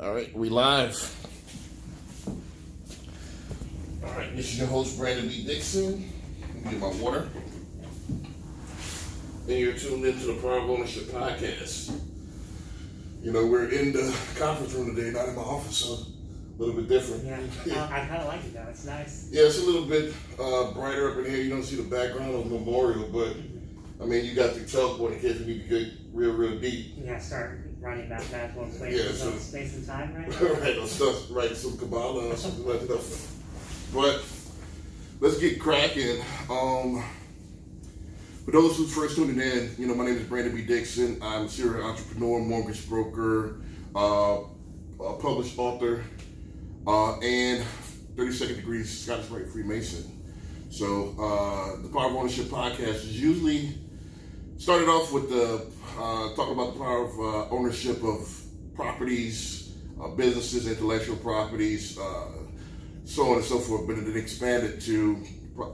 All right, we live. All right, this is your host, Brandon B. Dixon. Let me get my water. And you're tuned into the Power of Ownership podcast. You know, we're in the conference room today, not in my office, so a little bit different. Yeah, I kind of like it though. It's nice. Yeah, it's a little bit brighter up in here. You don't see the background of Memorial, but I mean, you got the chalkboard in case we need to get real deep. Yeah, start running mathematical equations on space and time, right? Right, or stuff, write some Kabbalah or something like that. But let's get cracking. For those who first tuning in, you know, my name is Brandon B. Dixon. I'm a serial entrepreneur, mortgage broker, a published author, and 32nd degree Scottish Rite Freemason. So the Power of Ownership podcast is usually started off with the talking about the power of ownership of properties, businesses, intellectual properties, so on and so forth, but it expanded to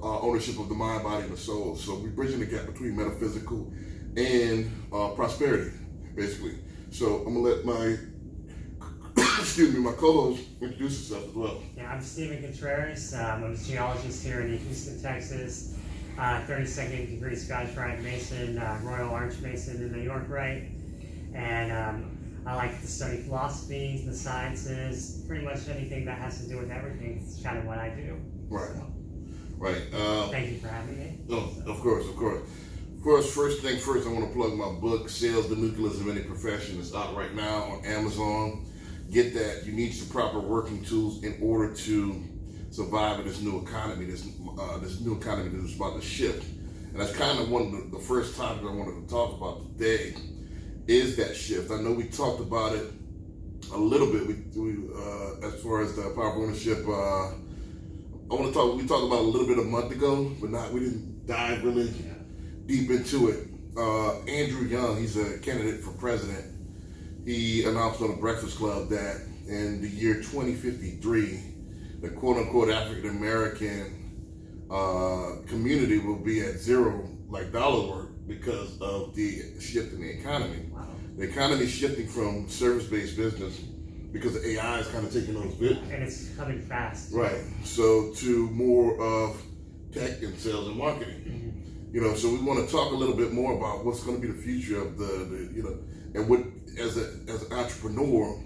ownership of the mind, body, and the soul. So we're bridging the gap between metaphysical and prosperity, basically. So I'm gonna let my my co-host introduce himself as well. Yeah, I'm Stephen Contreras. I'm a geologist here in Houston, Texas. 32nd degree Scottish Rite Mason, Royal Orange Mason in New York Rite. And I like to study philosophy, the sciences, pretty much anything that has to do with everything. It's kind of what I do. Right. So, Right. thank you for having me. Oh, of course. Of course, first thing first, I want to plug my book, Sales, the Nucleus of Any Profession. It's out right now on Amazon. Get that. You need some proper working tools in order to survive in this new economy, this new economy that is about to shift. And that's kind of one of the first topics I wanted to talk about today is that shift. I know we talked about it a little bit. We as far as the power of ownership. We talked about it a little bit a month ago, but we didn't dive really deep into it. Andrew Young, he's a candidate for president. He announced on the Breakfast Club that in the year 2053, the quote-unquote African-American community will be at zero, like dollar work, because of the shift in the economy. Wow. The economy is shifting from service-based business because the AI is kind of taking those bits. And it's coming fast. Right. So to more of tech and sales and marketing. Mm-hmm. You know, so we want to talk a little bit more about what's going to be the future of the you know, and what as an entrepreneur,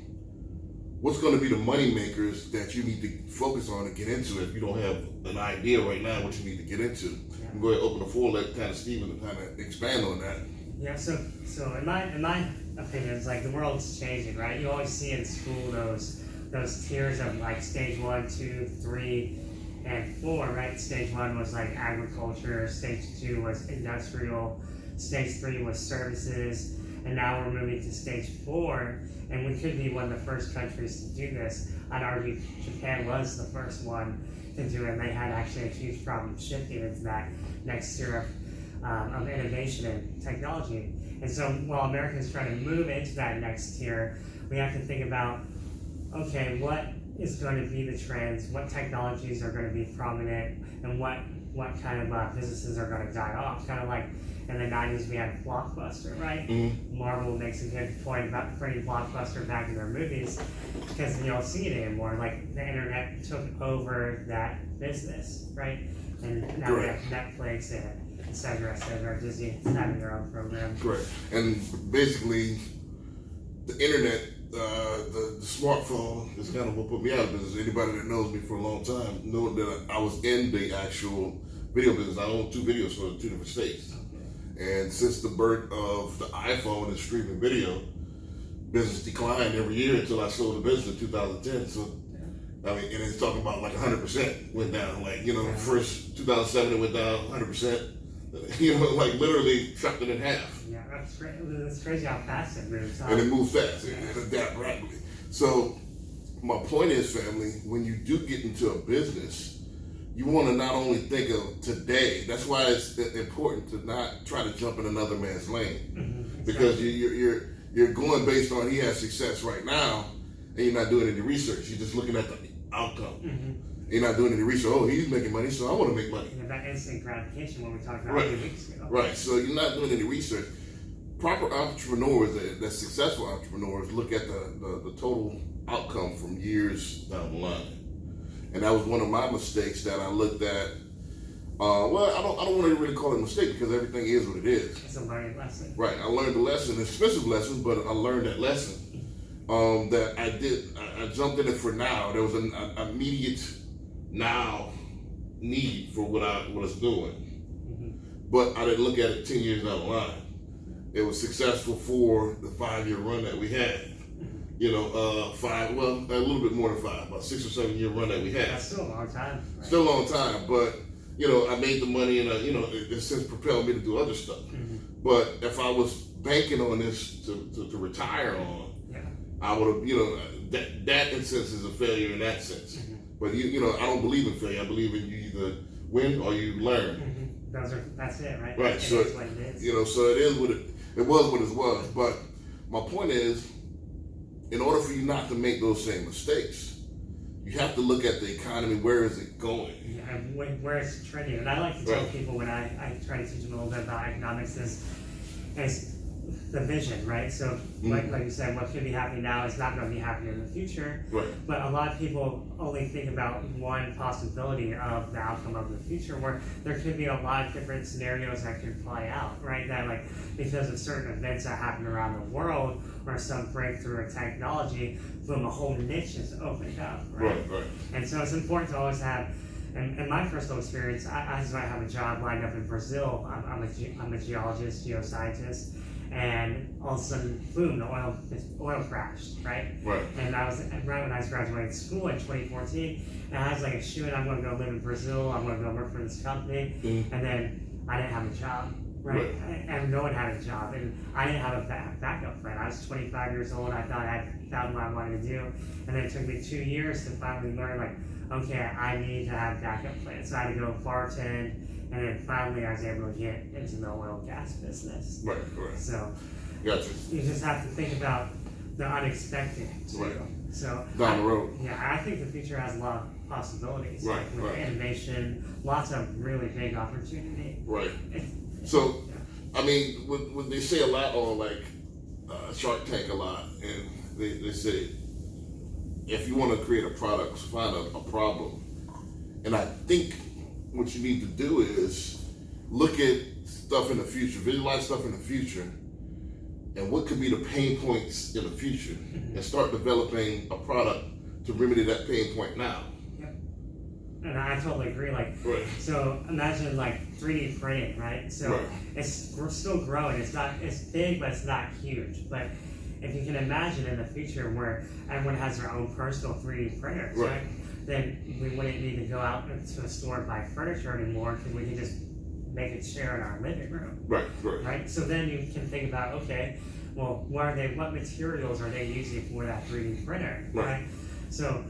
what's going to be the money makers that you need to focus on and get into if you don't have an idea right now what you need to get into. Yeah. I'm going to open the floor, let kind of Stephen kind of expand on that. Yeah, so in my opinion, it's like the world's changing, right? You always see in school those tiers of like stage 1, 2, 3, and 4, right? Stage 1 was like agriculture, stage 2 was industrial, stage 3 was services, and now we're moving to stage 4, and we could be one of the first countries to do this. I'd argue Japan was the first one to do it, and they had actually a huge problem shifting into that next tier of innovation and technology. And so while Americans trying to move into that next tier, we have to think about, okay, what is going to be the trends, what technologies are going to be prominent, and what kind of businesses are going to die off. Kind of like in the 90s we had Blockbuster, right? Mm-hmm. Marvel makes a good point about bringing Blockbuster back in their movies because you don't see it anymore. Like the internet took over that business, right? And now we have Netflix and et cetera, Disney is having their own program. Correct. And basically, the internet, the smartphone is kind of what put me out of business. Anybody that knows me for a long time knows that I was in the actual video business. I own 2 video stores in 2 different states. Okay. And since the birth of the iPhone and streaming video, business declined every year until I sold the business in 2010. So, I mean, and it's talking about like 100% went down. Like, you know, first 2007 it went down 100%. You know, like literally chopped it in half. Yeah, that's great. It's crazy how fast it moves. And it moves fast. It adapts rapidly. So my point is, family, when you do get into a business, you want to not only think of today. That's why it's important to not try to jump in another man's lane, Mm-hmm. because you're going based on he has success right now, and you're not doing any research. You're just looking at the outcome. Mm-hmm. You're not doing any research. Oh, he's making money, so I want to make money. Yeah, that instant gratification when we talked about Right. 2 weeks ago. Right. So you're not doing any research. Proper entrepreneurs, that successful entrepreneurs, look at the total outcome from years down the line. And that was one of my mistakes that I looked at. Well, I don't want to really call it a mistake because everything is what it is. It's a learning lesson. Right. I learned the lesson, an expensive lesson, but I learned that lesson. That I jumped in it for now. There was an immediate now need for what I was doing. But I didn't look at it 10 years down the line. It was successful for the 5-year run that we had. A little bit more than 5, about 6 or 7 year run that we had. That's still a long time. Right? Still a long time, but I made the money and it since propelled me to do other stuff. But if I was banking on this to retire on, I would have, that instance is a failure in that sense. But I don't believe in failure. I believe in you either win or you learn. That's it, right? Right. So it is what it is. So it is what it was what it was. But my point is, in order for you not to make those same mistakes, you have to look at the economy. Where is it going? Yeah, and where it's trending. And I like to tell people when I try to teach them a little bit about economics is the vision, right? So, like you said, what could be happening now is not going to be happening in the future. Right. But a lot of people only think about one possibility of the outcome of the future, where there could be a lot of different scenarios that could play out, right? That because of certain events that happen around the world or some breakthrough in technology, boom, a whole niche is opened up, right? Right. And so it's important to always have. And my personal experience, I have a job lined up in Brazil. I'm a geologist, geoscientist, and all of a sudden, boom, the oil crashed, right? Right. And I was right when I was graduating school in 2014, and I was like, shoot, I'm going to go live in Brazil. I'm going to go work for this company, and then I didn't have a job. Right. And no one had a job, and I didn't have a backup plan. I was 25 years old. I thought I had found what I wanted to do, and then it took me 2 years to finally learn, okay, I need to have backup plans. So I had to go bartend, and then finally I was able to get into the oil and gas business. Right. So Gotcha. you just have to think about the unexpected too. Right. So down the road. Yeah, I think the future has a lot of possibilities. Right. With innovation, lots of really big opportunity. Right. So, I mean, when they say a lot on Shark Tank a lot, and they say, if you want to create a product, find a problem. And I think what you need to do is look at stuff in the future, visualize stuff in the future, and what could be the pain points in the future, and start developing a product to remedy that pain point now. And I totally agree. Right. So imagine 3D printing, right? So we're still growing. It's big, but it's not huge. But if you can imagine in the future where everyone has their own personal 3D printers, right? Then we wouldn't need to go out to a store and buy furniture anymore, because we can just make it share in our living room. Right. So then you can think about, okay, well, what materials are they using for that 3D printer, right? So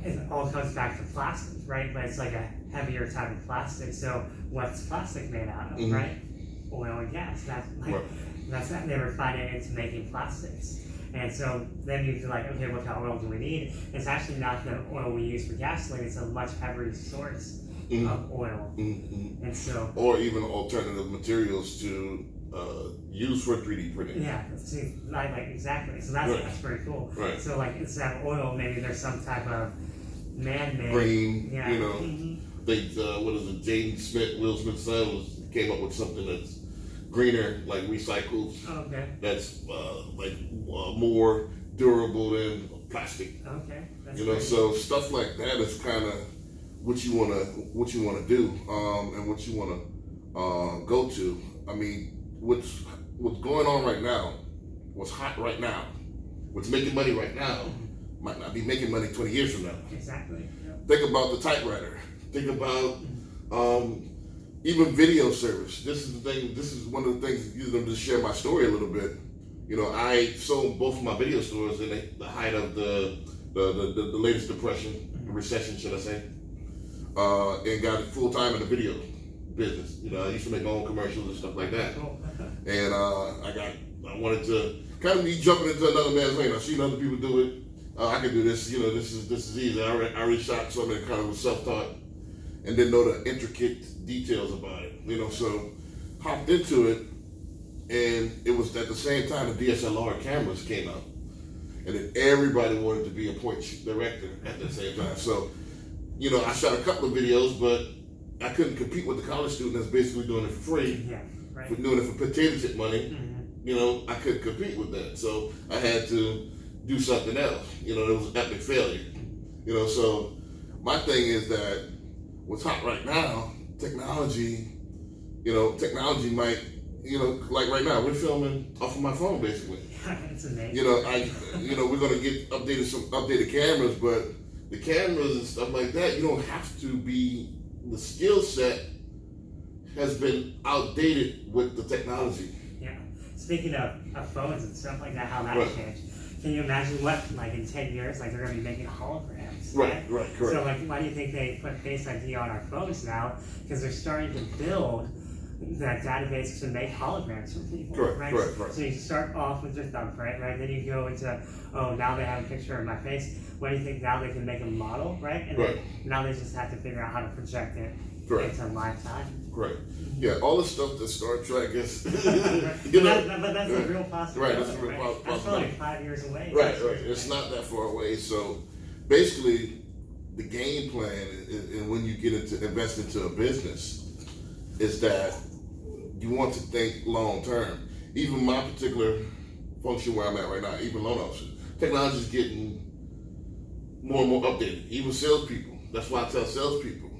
it all comes back to plastic, right? But it's a heavier type of plastic. So what's plastic made out of, right? Oil and gas. That's that they refine it into making plastics. And so then you feel okay, what kind of oil do we need? It's actually not the oil we use for gasoline. It's a much heavier source of oil. And so, or even alternative materials to use for 3D printing. Yeah, see, exactly. So that's pretty cool. Right. So instead of oil, maybe there's some type of man-made green. They what is it? Jaden Smith, Will Smith's son, came up with something that's greener, recycled. Okay. That's more durable than plastic. Okay. That's so stuff like that is kind of what you wanna do, and what you wanna go to. I mean, what's going on right now, what's hot right now, what's making money right now, might not be making money 20 years from now. Exactly. Yep. Think about the typewriter. Think about even video service. This is the thing. This is one of the things. Use them to share my story a little bit. I sold both of my video stores in the height of the latest depression, recession, should I say, and got full time in the video business. I used to make my own commercials and stuff like that. Cool. And I wanted to kind of be jumping into another man's lane. I've seen other people do it. I can do this. This is easy. I already shot something that kind of was self-taught, and didn't know the intricate details about it. So hopped into it, and it was at the same time the DSLR cameras came out, and then everybody wanted to be a point director at the same time. So, you know, I shot a couple of videos, but I couldn't compete with the college student that's basically doing it for free, for doing it for potato chip money. You know, I couldn't compete with that, so I had to do something else. You know, it was an epic failure. You know, so my thing is that what's hot right now, technology. You know, technology might, you know, like right now we're filming off of my phone basically. It's amazing. You know, we're gonna get some updated cameras, but the cameras and stuff like that, you don't have to be. The skill set has been outdated with the technology. Yeah. Speaking of phones and stuff like that, how that changed. Can you imagine what, like in 10 years, like they're going to be making holograms? Right, correct. So like, why do you think they put Face ID on our phones now? Because they're starting to build that database to make holograms for people. Correct. So you start off with your thumbprint, right? Then you go into, oh, now they have a picture of my face. What do you think now they can make a model, right? And then now they just have to figure out how to project it into live time. Correct. Yeah, all the stuff that Star Trek is. But that's a real possibility. Right, that's a real possibility. That's probably 5 years away. Right. It's not that far away. So basically, the game plan, and when you get into invest into a business, is that you want to think long term. Even my particular function where I'm at right now, even loan officer, technology is getting more and more updated. Even salespeople. That's why I tell salespeople,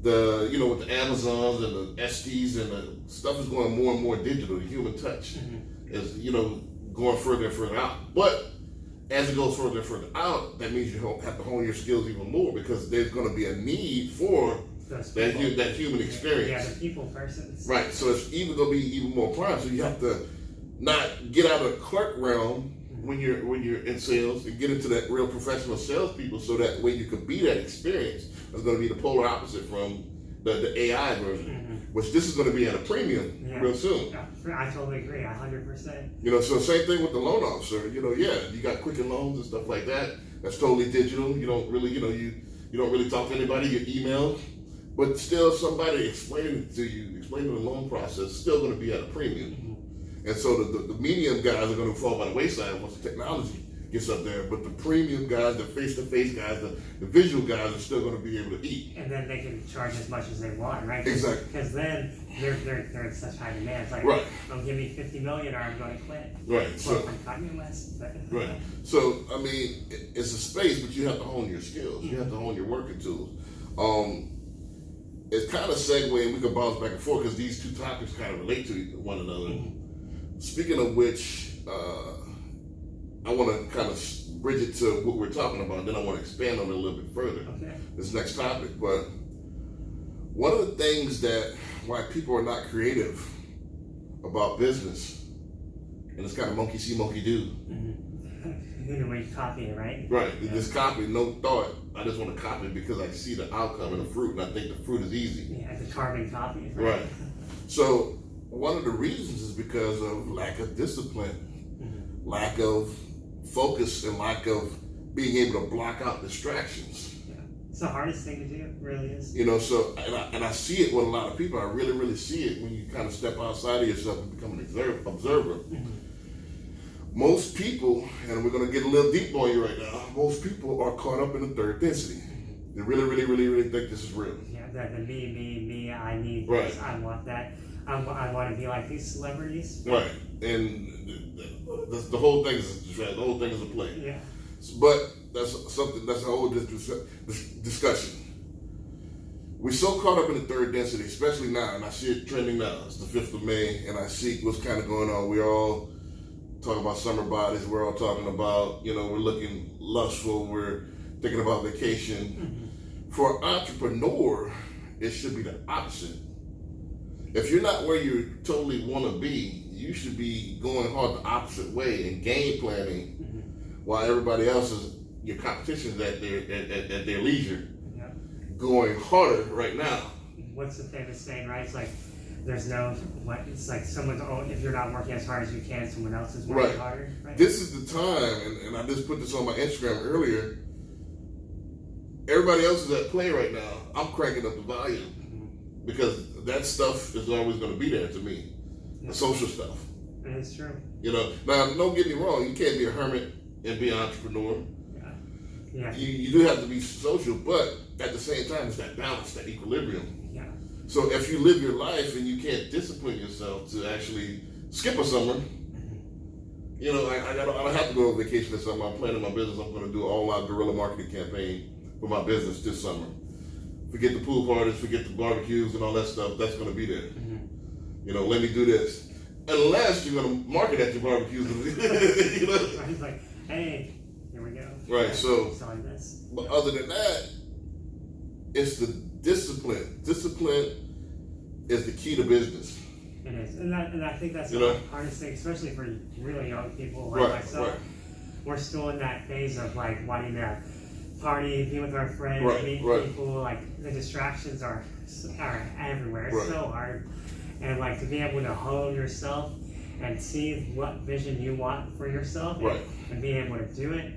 with the Amazons and the SDs and the stuff is going more and more digital. The human touch is, going further and further out. But as it goes further and further out, that means you have to hone your skills even more because there's going to be a need for that human experience. Yeah, the people person. Right. So it's even going to be even more prime. So you have to not get out of the clerk realm when you're in sales and get into that real professional salespeople, so that way you can be that experience. That's going to be the polar opposite from the AI version, which this is going to be at a premium real soon. Yeah, I totally agree, 100%. So same thing with the loan officer. You got Quicken Loans and stuff like that. That's totally digital. You don't really, you don't really talk to anybody. You email, but still somebody explaining the loan process is still going to be at a premium. And so the medium guys are going to fall by the wayside once the technology gets up there. But the premium guys, the face-to-face guys, the visual guys are still going to be able to eat. And then they can charge as much as they want, right? Exactly. Because then they're in such high demand. It's like, give me $50 million or I'm going to quit. Right. Well, So I'm Kanye West. But right. So I mean, it's a space, but you have to hone your skills. You have to hone your working tools. It's kind of segue, and we can bounce back and forth because these two topics kind of relate to one another. Speaking of which, I want to kind of bridge it to what we're talking about, and then I want to expand on it a little bit further. Okay. This next topic, but one of the things why people are not creative about business, and it's kind of monkey see, monkey do. We copy it, right? Right. Yeah. Just copy, no thought. I just want to copy it because I see the outcome and the fruit, and I think the fruit is easy. Yeah, the carbon copy. Right. So one of the reasons is because of lack of discipline, lack of focus, and lack of being able to block out distractions. Yeah. It's the hardest thing to do, it really is. So, and I see it with a lot of people. I really, really see it when you kind of step outside of yourself and become an observer. Most people, and we're going to get a little deep on you right now, most people are caught up in the third density. They really, really, really, really think this is real. Yeah, the me, I need this, I want that. I want to be like these celebrities. Right, and the whole thing is the whole thing is a play. Yeah. But that's a whole discussion. We're so caught up in the third density, especially now, and I see it trending now. It's the 5th of May, and I see what's kind of going on. We're all talking about summer bodies. We're all talking about, we're looking lustful. We're thinking about vacation. For an entrepreneur, it should be the opposite. If you're not where you totally want to be, you should be going hard the opposite way and game planning, while everybody else your competition is at their leisure, going harder right now. What's the famous saying, right? It's like, it's like if you're not working as hard as you can, someone else is working harder. Right? This is the time, and I just put this on my Instagram earlier. Everybody else is at play right now. I'm cranking up the volume because that stuff is always going to be there to me. The social stuff. It's true. Now don't get me wrong. You can't be a hermit and be an entrepreneur. Yeah. You do have to be social, but at the same time, it's that balance, that equilibrium. Yeah. So if you live your life and you can't discipline yourself to actually skip a summer, you know, I don't have to go on vacation this summer. I'm planning my business. I'm going to do an all-out guerrilla marketing campaign for my business this summer. Forget the pool parties, forget the barbecues and all that stuff. That's going to be there. You know, let me do this. Unless you're going to market at your barbecues. You know? He's like, hey, here we go. Right, so, selling this. But other than that, it's the discipline. Discipline is the key to business. It is. And I think that's the hardest thing, especially for really young people like myself. Right. We're still in that phase of like wanting to party, be with our friends, meet people. Like the distractions are everywhere. It's so hard. And like to be able to hone yourself and see what vision you want for yourself and be able to do it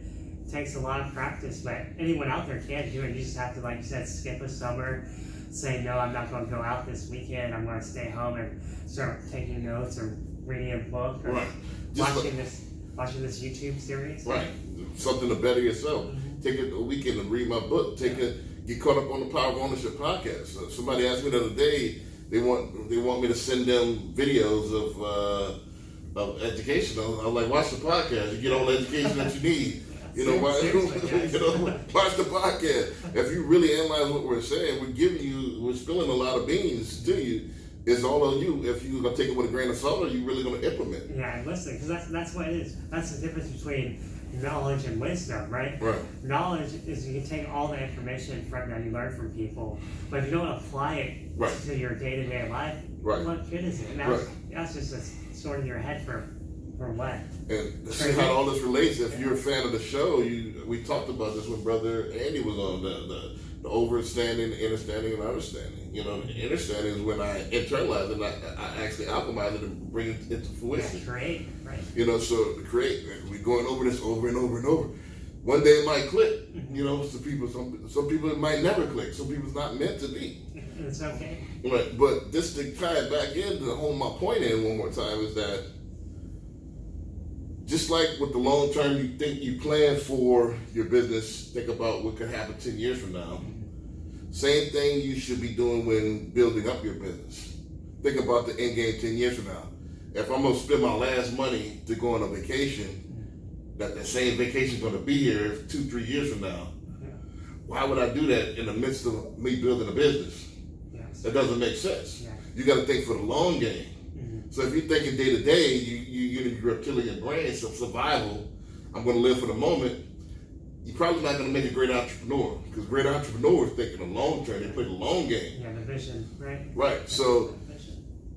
takes a lot of practice. But anyone out there can do it. You just have to, like you said, skip a summer, say, no, I'm not going to go out this weekend. I'm going to stay home and start taking notes or reading a book or watching this YouTube series. Right. Something to better yourself. Take a weekend and read my book. Get caught up on the Power of Ownership podcast. Somebody asked me the other day, they want me to send them videos of education. I'm like, watch the podcast. You get all the education that you need. You know, watch the podcast. If you really analyze what we're saying, we're spilling a lot of beans to you. It's all on you. If you're gonna take it with a grain of salt, or you really gonna implement it. Yeah, and listen, because that's what it is. That's the difference between knowledge and wisdom, right? Right. Knowledge is you can take all the information that you learn from people, but if you don't apply it to your day-to-day life, what good is it? And that's just a sword in your head for what? And see how all this relates. If you're a fan of the show, we talked about this when Brother Andy was on, the overstanding, the understanding, and understanding. You know, the understanding is when I internalize it and I actually alchemize it and bring it into fruition. Yeah, create, right. You know, so create. We're going over this over and over and over. One day it might click. You know, some people it might never click. Some people it's not meant to be. It's okay. Right. But just to tie it back in, to hold my point in one more time, is that just like with the long term, you plan for your business, think about what could happen 10 years from now. Same thing you should be doing when building up your business. Think about the end game 10 years from now. If I'm going to spend my last money to go on a vacation, that same vacation is going to be here 2-3 years from now. Why would I do that in the midst of me building a business? That doesn't make sense. You got to think for the long game. So if you're thinking day to day, you're in your reptilian brain, so survival, I'm going to live for the moment, you're probably not going to make a great entrepreneur, because great entrepreneurs think in the long term, they play the long game. Yeah, the vision, right? Right, so,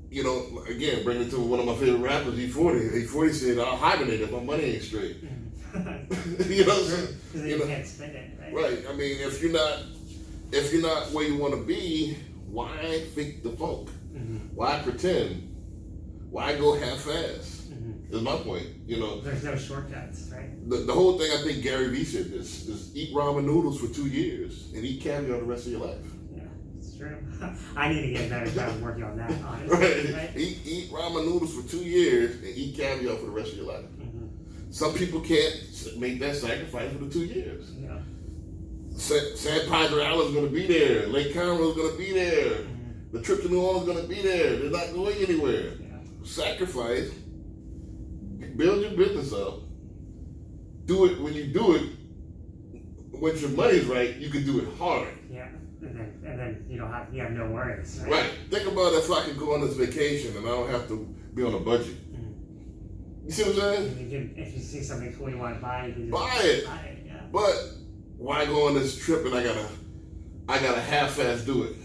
you know, again, bring it to one of my favorite rappers, E40. E40 said, I'll hibernate if my money ain't straight. You know, because you can't spend it, right? Right, I mean, if you're not where you want to be, why fake the funk? Why pretend? Why go half-assed? Is my point. You know, there's no shortcuts, right? The whole thing. I think Gary Vee said this: is eat ramen noodles for 2 years and eat caviar the rest of your life. Yeah, it's true. I need to get better at working on that. Honestly, right? Eat ramen noodles for 2 years and eat caviar for the rest of your life. Some people can't make that sacrifice for the 2 years. Yeah. Sandpiper Island's going to be there. Lake Conroe's going to be there. The trip to New Orleans is going to be there. They're not going anywhere. Sacrifice, build your business up, do it. When you do it, once your money's right, you can do it hard. Yeah, and then you have no worries. Right. Think about if I could go on this vacation and I don't have to be on a budget. You see what I'm saying? If you see something cool you want to buy, you can just buy it. Yeah. But why go on this trip and I gotta half-ass do it?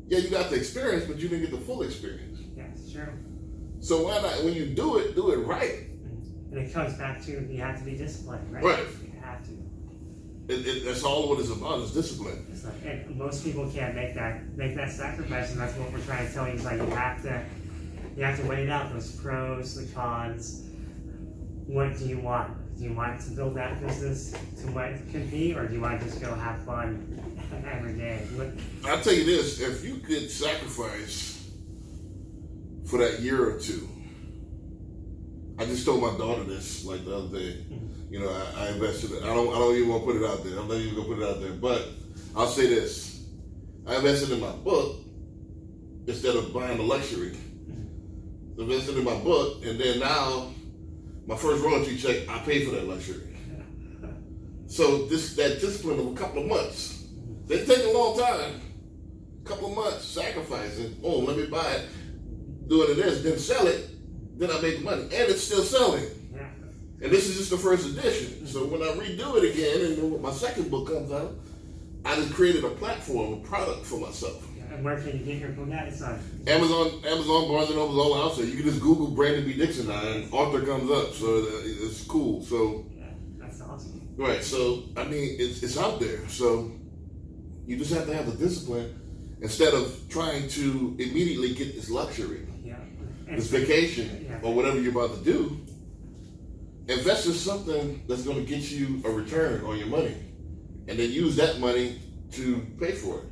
Yeah, you got the experience, but you didn't get the full experience. Yeah, it's true. So why not, when you do it right? And it comes back to, you have to be disciplined, right? Right. You have to. That's all what it's about, is discipline. It's like, and most people can't make that sacrifice, and that's what we're trying to tell you. Is like you have to weigh it out, those pros, the cons. What do you want? Do you want to build that business to what it could be, or do you want to just go have fun every day? I'll tell you this, if you could sacrifice for that year or two, I just told my daughter this like the other day. Mm-hmm. You know, I invested. I don't even want to put it out there. I'm not even gonna put it out there. But I'll say this: I invested in my book instead of buying the luxury. Mm-hmm. Invested in my book, and then now my first royalty check, I pay for that luxury. So that discipline of a couple of months, they take a long time. A couple of months sacrificing. Oh, let me buy it, doing this, then sell it. Then I make the money, and it's still selling. Yeah. And this is just the first edition. So when I redo it again, and then when my second book comes out, I just created a platform, a product for myself. And where can you get your book at? It's on Amazon, Barnes and Noble's all out there. You can just Google Brandon B. Dixon now, and author comes up. So it's cool. So yeah, that's awesome. right. So I mean, it's out there. So you just have to have the discipline instead of trying to immediately get this luxury. Yeah. This vacation or whatever you're about to do, invest in something that's going to get you a return on your money, and then use that money to pay for it.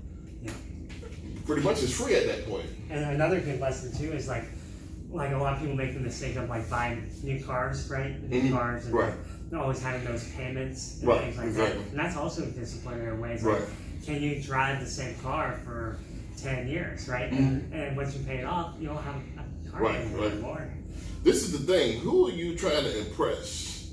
Yeah. Pretty much it's free at that point. And another good lesson too is like a lot of people make the mistake of like buying new cars, right? New cars, and right. always having those payments and Right, things like exactly. that. And that's also discipline in ways. Right. Like, can you drive the same car for 10 years, right? Mm-hmm. And once you pay it off, you don't have a car Right, anymore. This is the thing. Who are you trying to impress?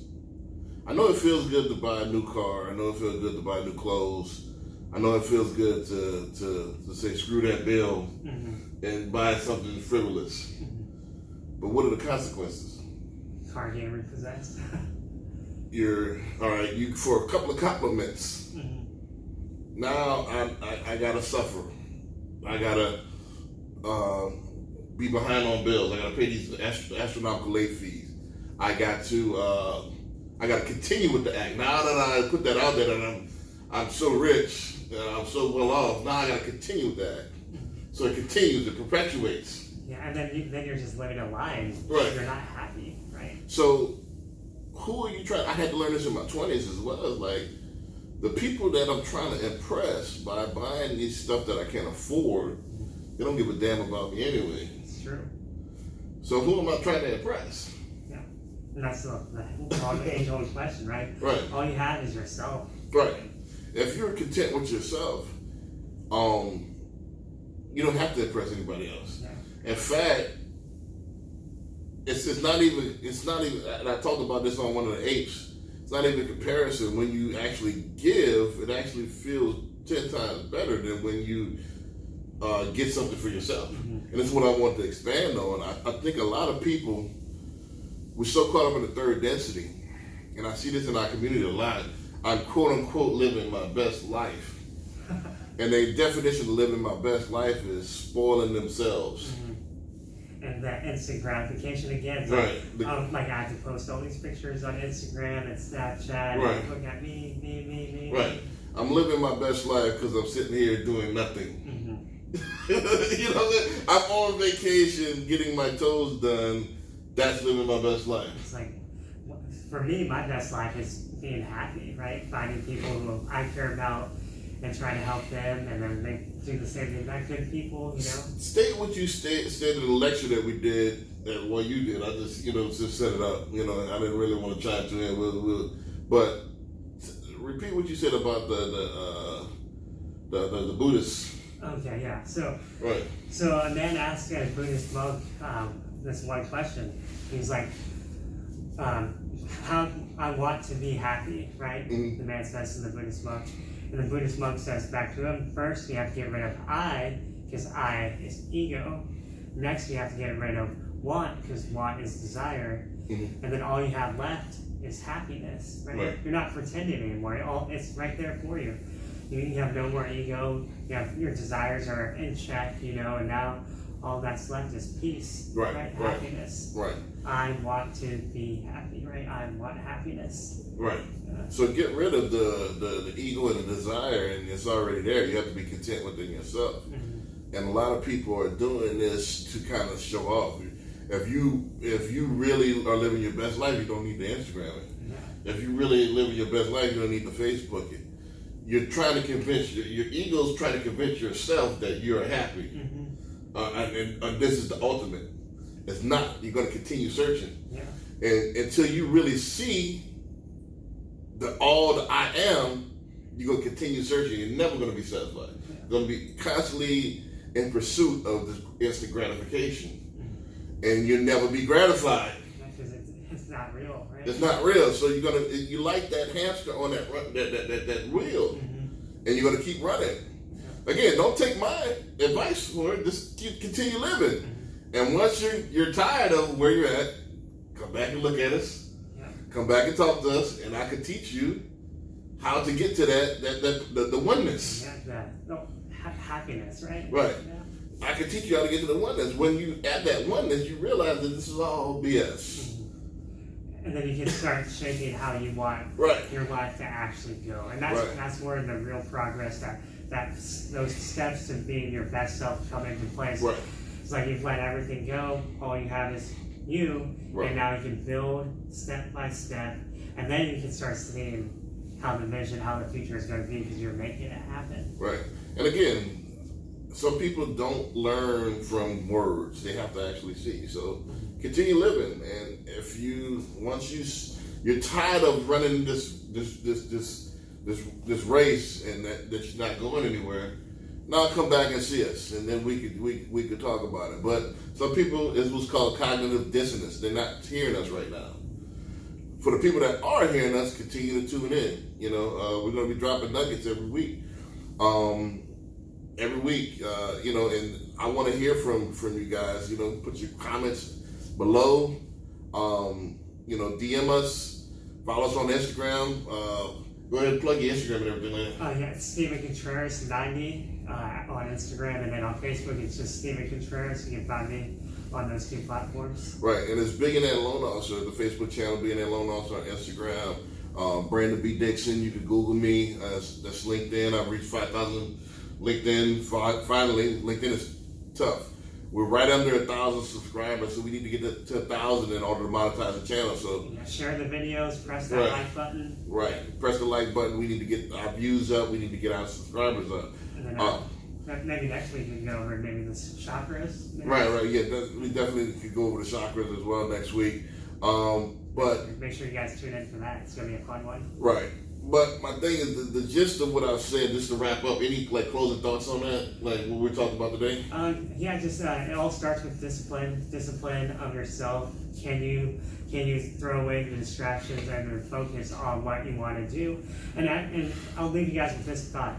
I know it feels good to buy a new car. I know it feels good to buy new clothes. I know it feels good to say screw that bill Mm-hmm. and buy something frivolous. Mm-hmm. But what are the consequences? Car getting repossessed. You're all right. You for a couple of compliments. Mm-hmm. Now I gotta suffer. I gotta be behind on bills. I gotta pay these astronomical late fees. I got to continue with the act. Now that I put that out there, and I'm so rich, and I'm so well off. Now I gotta continue with that. So it continues. It perpetuates. Yeah, and then you're just living a lie, and Right. you're not happy, right? So who are you trying? I had to learn this in my 20s as well. Like the people that I'm trying to impress by buying these stuff that I can't afford, they don't give a damn about me anyway. It's true. So who am I trying to impress? Yeah, and that's the age-old question, right? Right. All you have is yourself. Right. If you're content with yourself, you don't have to impress anybody else. Yeah. In fact, it's not even. And I talked about this on one of the apes. It's not even a comparison. When you actually give, it actually feels 10 times better than when you get something for yourself. Mm-hmm. And that's what I want to expand on. I think a lot of people, we're so caught up in the third density, and I see this in our community a lot. I'm quote unquote living my best life. And the definition of living my best life is spoiling themselves. Mm-hmm. And that instant gratification again. Right. Like I have to post all these pictures on Instagram and Snapchat. Right. And look at me. Right. I'm living my best life because I'm sitting here doing nothing. Mm-hmm. You know what I'm saying? I'm on vacation getting my toes done. That's living my best life. It's like, for me, my best life is being happy, right? Finding people who I care about and trying to help them, and then they do the same thing back to people, you know? State what you stated in the lecture that we did, and what you did. I just, just set it up. I didn't really want to chime to it. But repeat what you said about the Buddhists. Okay, yeah. So, Right. So a man asked a Buddhist monk this one question. He's like, how I want to be happy, right? Mm-hmm. The man says to the Buddhist monk. And the Buddhist monk says back to him, first you have to get rid of I, because I is ego. Next you have to get rid of want, because want is desire. Mm-hmm. And then all you have left is happiness, right? You're not pretending anymore. It's right there for you. You have no more ego. Your desires are in check, and now all that's left is peace, right? Happiness. Right. I want to be happy, right? I want happiness. Right. So get rid of the ego and the desire, and it's already there. You have to be content within yourself. Mm-hmm. And a lot of people are doing this to kind of show off. If you really are living your best life, you don't need to Instagram it. Yeah. If you really living your best life, you don't need to Facebook it. You're trying to convince your ego's trying to convince yourself that you're happy. Mm-hmm. And this is the ultimate. It's not. You're going to continue searching. Yeah. And until you really see all the I am, you're going to continue searching. You're never going to be satisfied. You're going to be constantly in pursuit of this instant gratification. And you'll never be gratified. Because it's not real, right? It's not real. So you like that hamster on that wheel. And you're going to keep running. Again, don't take my advice for it. Just continue living. And once you're tired of where you're at, come back and look at us. Come back and talk to us, and I can teach you how to get to the oneness. Happiness, right? Right. I can teach you how to get to the oneness. When you add that oneness, you realize that this is all BS. And then you can start shaping how you want your life to actually go. And that's where the real progress, those steps to being your best self come into place. Right. It's like you've let everything go, all you have is you, and now you can build step by step, and then you can start seeing how the future is going to be because you're making it happen. Right. And again, some people don't learn from words; they have to actually see. So continue living, and if you're tired of running this race and that you're not going anywhere, now come back and see us, and then we could talk about it. But some people, it's what's called cognitive dissonance. They're not hearing us right now. For the people that are hearing us, continue to tune in. We're going to be dropping nuggets every week. And I want to hear from you guys. Put your comments below. DM us, follow us on Instagram. Go ahead and plug your Instagram and everything, man. It's Steven Contreras 90 on Instagram, and then on Facebook it's just Steven Contreras. You can find me on those two platforms. Right, and it's Billionaire Loan Officer, the Facebook channel, Billionaire Loan Officer on Instagram. Brandon B. Dixon, you can Google me. That's LinkedIn. I've reached 5,000 LinkedIn. Finally, LinkedIn is tough. We're right under 1,000 subscribers, so we need to get to 1,000 in order to monetize the channel. So share the videos, press that like button. Right, press the like button. We need to get our views up. We need to get our subscribers up. And then maybe next week we can go over maybe the chakras. Maybe. Right. Yeah, we definitely could go over the chakras as well next week. But make sure you guys tune in for that. It's gonna be a fun one. Right. But my thing is the gist of what I've said, just to wrap up, any closing thoughts on that, like what we're talking about today? It all starts with discipline of yourself. Can you throw away the distractions and focus on what you want to do? And I'll leave you guys with this thought.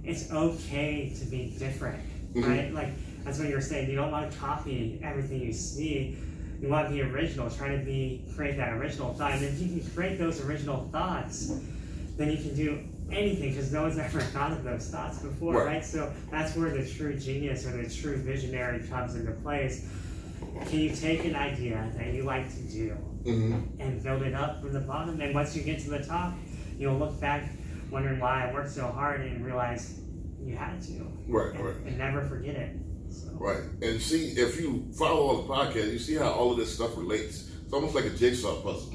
It's okay to be different, right? Like that's what you were saying. You don't want to copy everything you see. You want to be original. Try to create that original thought. And if you can create those original thoughts, then you can do anything because no one's ever thought of those thoughts before, right? So that's where the true genius or the true visionary comes into place. Can you take an idea that you like to do and build it up from the bottom? And once you get to the top, you'll look back wondering why I worked so hard and realize you had to. Right. And never forget it. So. Right. And see, if you follow all the podcasts, you see how all of this stuff relates. It's almost like a jigsaw puzzle.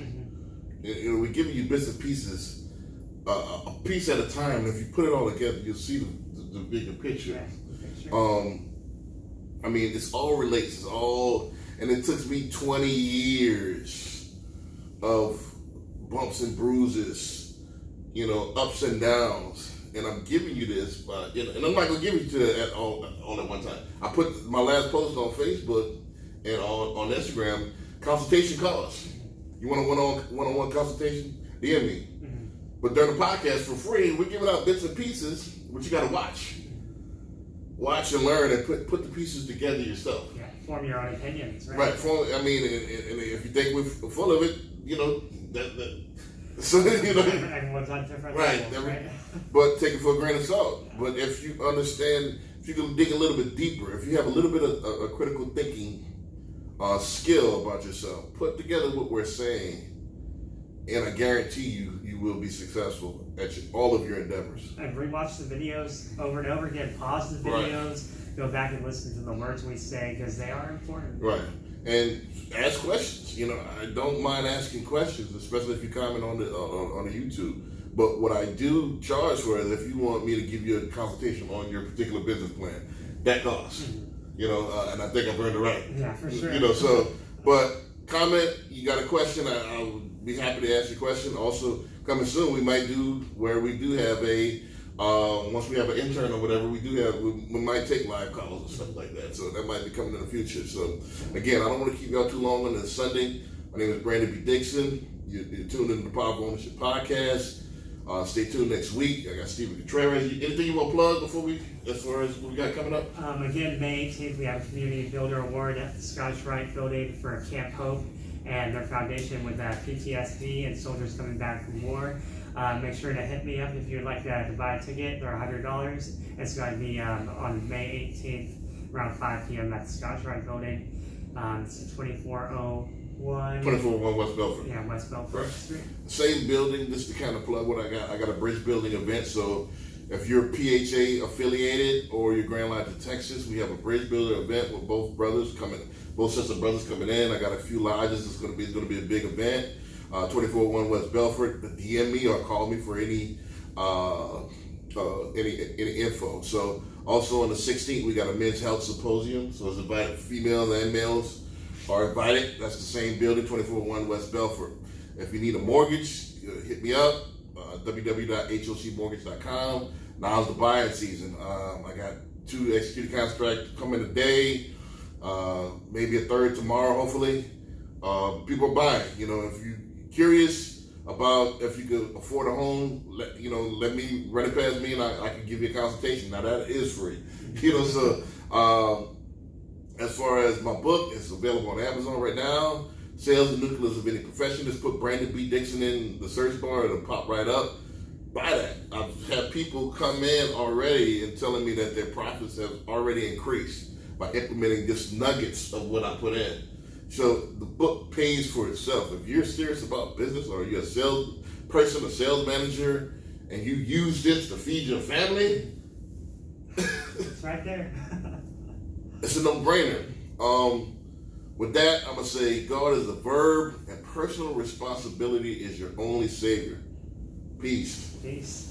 We're giving you bits and pieces, a piece at a time. And if you put it all together, you'll see the bigger picture. It's all relates. It's all, and it took me 20 years of bumps and bruises, ups and downs. And I'm giving you this, and I'm not going to give it to you all at one time. I put my last post on Facebook and on Instagram, consultation costs. You want a one-on-one consultation? DM me. But during the podcast for free, we're giving out bits and pieces, but you got to watch. Watch and learn and put the pieces together yourself. Yeah, form your own opinions, right? Right. And if you think we're full of it, so everyone's on different levels, right? But take it for a grain of salt. But if you understand, if you can dig a little bit deeper, if you have a little bit of a critical thinking skill about yourself, put together what we're saying, and I guarantee you will be successful at all of your endeavors. And rewatch the videos over and over again. Pause the videos. Go back and listen to the words we say because they are important. Right. And ask questions. I don't mind asking questions, especially if you comment on the YouTube. But what I do charge for is if you want me to give you a consultation on your particular business plan, that costs. And I think I've earned the right. Yeah, for sure. But comment. You got a question? I would be happy to answer your question. Also, coming soon, we might do where we do have a once we have an intern or whatever, we might take live calls and stuff like that. So that might be coming in the future. So again, I don't want to keep y'all too long on this Sunday. My name is Brandon B. Dixon. You're tuned into the Power of Ownership podcast. Stay tuned next week. I got Steven Contreras. Anything you want to plug as far as what we got coming up? Again, May 18th, we have a Community Builder Award at the Scottish Rite Building for Camp Hope and their foundation with PTSD and soldiers coming back from war. Make sure to hit me up if you'd like to buy a ticket. They're $100. It's going to be on May 18th around 5 p.m. at the Scottish Rite Building. It's 2401 West Belford. Yeah, West Belford Street. Same building. This is the kind of plug what I got. I got a bridge building event. So if you're PHA affiliated or you're Grand Line to Texas, we have a bridge builder event with both sets of brothers coming in. I got a few lodges. It's going to be a big event. 2401 West Belford. DM me or call me for any info. So also on the 16th, we got a men's health symposium. So it's invited females and males are invited. That's the same building, 2401 West Belford. If you need a mortgage, hit me up, www.hocmortgage.com. Now's the buying season. I got 2 executed contracts coming today, maybe a third tomorrow, hopefully. People are buying. If you're curious about if you could afford a home, let me run it past me and I can give you a consultation. Now that is free. As far as my book, it's available on Amazon right now. Sales and Nucleus of Any Profession. Just put Brandon B. Dixon in the search bar, it'll pop right up. Buy that. I've had people come in already and telling me that their profits have already increased by implementing just nuggets of what I put in. So the book pays for itself. If you're serious about business or you're a sales person, a sales manager, and you use this to feed your family, It's right there. it's a no-brainer. With that, I'm going to say God is a verb and personal responsibility is your only savior. Peace. Peace.